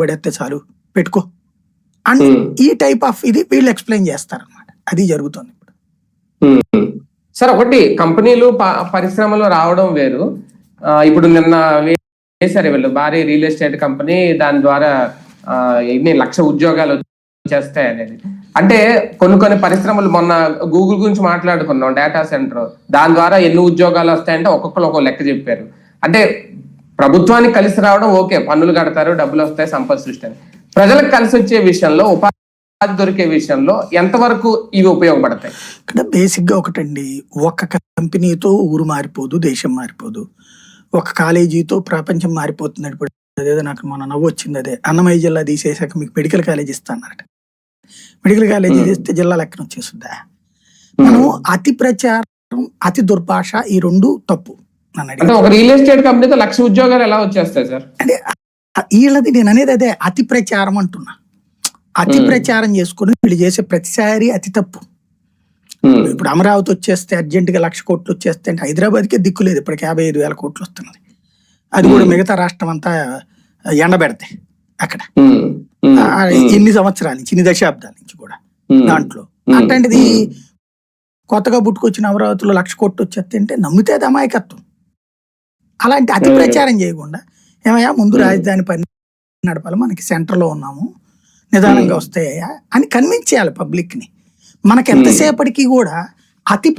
పడేస్తే చాలు పెట్టుకో అండ్ ఈ టైప్ ఆఫ్ ఇది వీళ్ళు ఎక్స్ప్లెయిన్ చేస్తారనమాట. అది జరుగుతుంది ఇప్పుడు. సార్ ఒకటి కంపెనీలు పరిశ్రమలు రావడం వేరు. ఇప్పుడు నిన్న వేశారు వీళ్ళు భారీ రియల్ ఎస్టేట్ కంపెనీ, దాని ద్వారా ఎన్ని 1,00,000 ఉద్యోగాలు చేస్తాయి అనేది. అంటే కొన్ని పరిశ్రమలు మొన్న గూగుల్ గురించి మాట్లాడుకున్నాం, డేటా సెంటర్, దాని ద్వారా ఎన్ని ఉద్యోగాలు వస్తాయంటే ఒక్కొక్కరు ఒక్కొక్క లెక్క చెప్పారు. అంటే ప్రభుత్వానికి కలిసి రావడం ఓకే, పన్నులు కడతారు, డబ్బులు వస్తాయి, సంపద సృష్టి అని. ప్రజలకు కలిసి వచ్చే విషయంలో, ఉపాధి దొరికే విషయంలో ఎంతవరకు ఇవి ఉపయోగపడతాయి? ఇక్కడ బేసిక్ గా ఒకటండి, ఒక కంపెనీతో ఊరు మారిపోదు, దేశం మారిపోదు. ఒక కాలేజీతో ప్రపంచం మారిపోతుంది. ఇప్పుడు అదేదో నాకు మన నవ్వు వచ్చింది, అదే అన్నమయ్య జిల్లా తీసేసాక మీకు మెడికల్ కాలేజ్ ఇస్తానన్నట. మెడికల్ కాలేజ్ తీస్తే జిల్లా లెక్కన వచ్చేస్తుందా? మనం అతి ప్రచారం, అతి దుర్భాష, ఈ రెండు తప్పు. అంటే ఒక రియల్ ఎస్టేట్ కంపెనీతో 1,00,000 ఉద్యోగాలు ఎలా వచ్చేస్తాయి సార్? అంటే వీళ్ళది నేను అనేది అదే అతి ప్రచారం అంటున్నా. అతి ప్రచారం చేసుకుని వీళ్ళు చేసే ప్రతిసారి అతి తప్పు. ఇప్పుడు అమరావతి వచ్చేస్తే అర్జెంట్ గా 1,00,000 కోట్లు వచ్చేస్తే అంటే హైదరాబాద్కే దిక్కు లేదు, ఇప్పటికి 55,000 కోట్లు వస్తున్నది. అది కూడా మిగతా రాష్ట్రం అంతా ఎండబెడతాయి అక్కడ ఎన్ని సంవత్సరాల నుంచి, ఇన్ని దశాబ్దాల నుంచి కూడా దాంట్లో. అట్లాంటిది కొత్తగా పుట్టుకొచ్చిన అమరావతిలో 1,00,000 కోట్లు వచ్చేస్తే అంటే నమ్మితే అది అమాయకత్వం. అలాంటి అతి ప్రచారం చేయకుండా ఏమయ్యా ముందు రాజధాని పని నడపాలి, మనకి సెంటర్లో ఉన్నాము, నిదానంగా వస్తాయా అని కన్విన్స్ చేయాలి పబ్లిక్ ని. మనకి ఎంతసేపటికి కూడా అతి